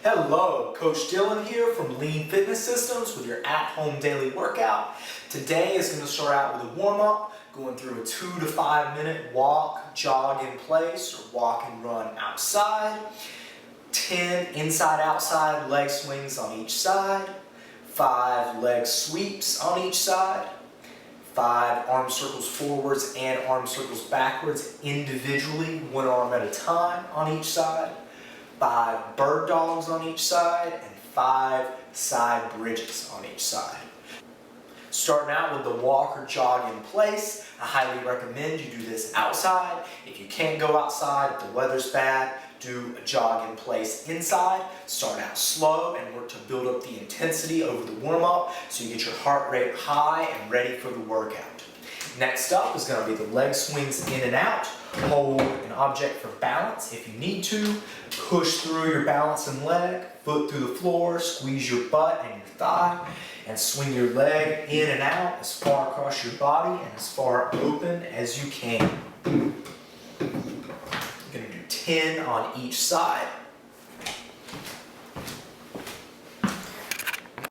Hello, Coach Dylan here from Lean Fitness Systems with your at-home daily workout. Today is going to start out with a warm-up, going through a 2 to 5 minute walk, jog in place, or walk and run outside. 10 inside-outside leg swings on each side. 5 leg sweeps on each side. 5 arm circles forwards and arm circles backwards individually, one arm at a time on each side. 5 bird dogs on each side, and 5 side bridges on each side. Starting out with the walk or jog in place, I highly recommend you do this outside. If you can't go outside, if the weather's bad, do a jog in place inside. Start out slow and work to build up the intensity over the warm-up so you get your heart rate high and ready for the workout. Next up is going to be the leg swings in and out. Hold an object for balance if you need to. Push through your balancing leg, foot through the floor, squeeze your butt and your thigh, and swing your leg in and out as far across your body and as far open as you can. You're going to do 10 on each side.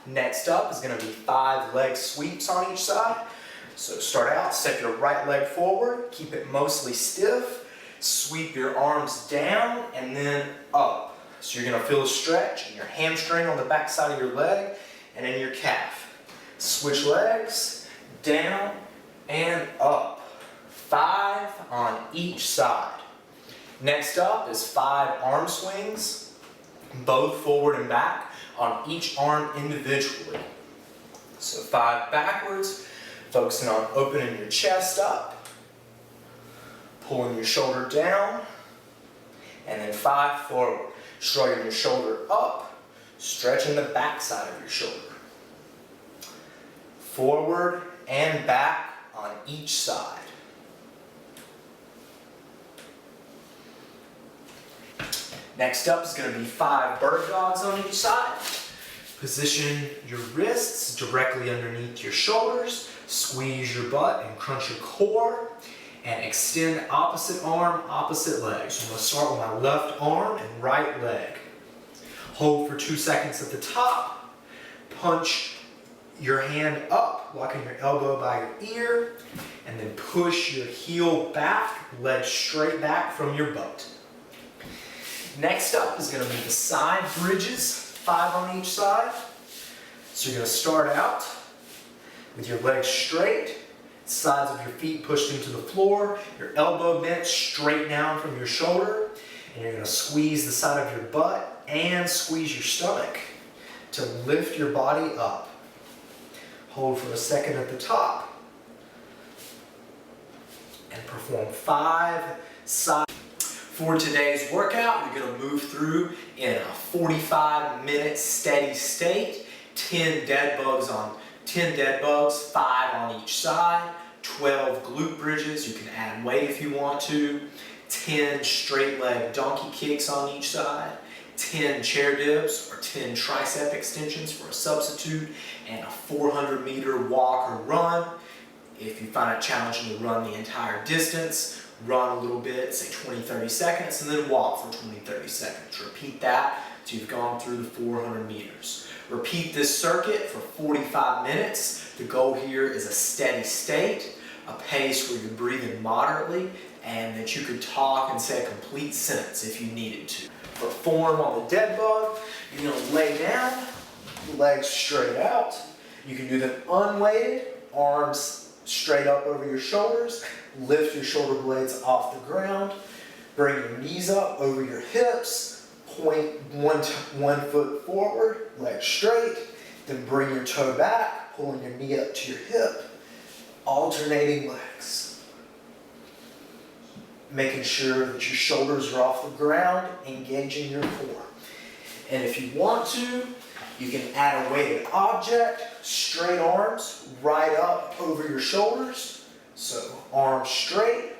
Next up is going to be 5 leg sweeps on each side. So start out, step your right leg forward, keep it mostly stiff, sweep your arms down and then up. So you're going to feel a stretch in your hamstring on the back side of your leg and in your calf. Switch legs, down and up. 5 on each side. Next up is 5 arm swings, both forward and back on each arm individually. So 5 backwards, focusing on opening your chest up, pulling your shoulder down, and then 5 forward. Shrugging your shoulder up, stretching the back side of your shoulder. Forward and back on each side. Next up is going to be 5 bird dogs on each side. Position your wrists directly underneath your shoulders. Squeeze your butt and crunch your core. And extend opposite arm, opposite leg. So I'm going to start with my left arm and right leg. Hold for 2 seconds at the top. Punch your hand up, locking your elbow by your ear. And then push your heel back, leg straight back from your butt. Next up is going to be the side bridges, 5 on each side. So you're going to start out with your legs straight, sides of your feet pushed into the floor, your elbow bent straight down from your shoulder, and you're going to squeeze the side of your butt and squeeze your stomach to lift your body up. Hold for a second at the top and perform 5 sides. For today's workout, you're going to move through in a 45-minute steady state, 10 dead bugs, 5 on each side, 12 glute bridges, you can add weight if you want to, 10 straight leg donkey kicks on each side, 10 chair dips or 10 tricep extensions for a substitute, and a 400-meter walk or run. If you find it challenging to run the entire distance, run a little bit, say 20-30 seconds, and then walk for 20-30 seconds. Repeat that until you've gone through the 400 meters. Repeat this circuit for 45 minutes. The goal here is a steady state, a pace where you're breathing moderately, and that you could talk and say a complete sentence if you needed to. For form on the dead bug, you're going to lay down, legs straight out. You can do them unweighted, arms straight up over your shoulders. Lift your shoulder blades off the ground. Bring your knees up over your hips. Point one foot forward, leg straight. Then bring your toe back, pulling your knee up to your hip. Alternating legs. Making sure that your shoulders are off the ground, engaging your core. And if you want to, you can add a weighted object, straight arms, right up over your shoulders. So arms straight.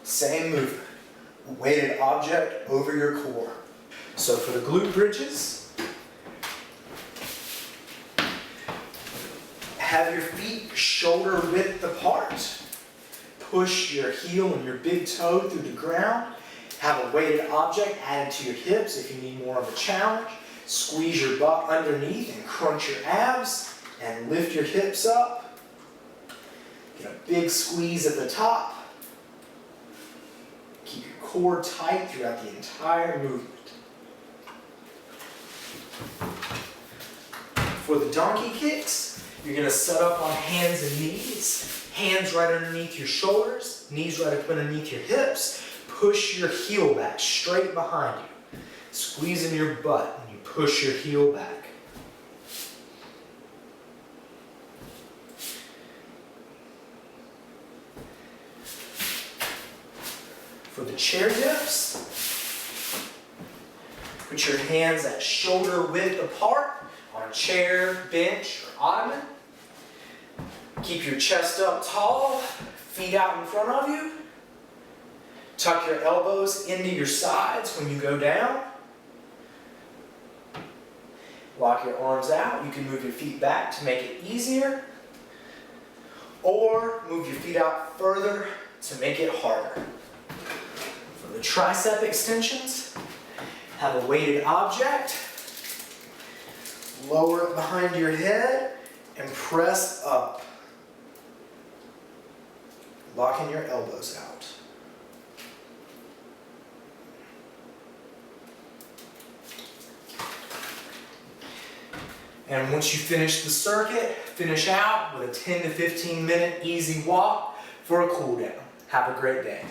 Same movement. Weighted object over your core. So for the glute bridges, have your feet shoulder width apart. Push your heel and your big toe through the ground Have a weighted object added to your hips if you need more of a challenge. Squeeze your butt underneath and crunch your abs and lift your hips up. Get a big squeeze at the top. Keep your core tight throughout the entire movement. For the donkey kicks, you're going to set up on hands and knees. Hands right underneath your shoulders, knees right up underneath your hips. Push your heel back straight behind you. Squeeze in your butt when you push your heel back. For the chair dips, put your hands at shoulder width apart on a chair, bench, or ottoman. Keep your chest up tall, feet out in front of you. Tuck your elbows into your sides when you go down. Lock your arms out. You can move your feet back to make it easier. Or move your feet out further to make it harder. For the tricep extensions, have a weighted object. Lower it behind your head and press up. Locking your elbows out. And once you finish the circuit, finish out with a 10 to 15 minute easy walk for a cool down. Have a great day.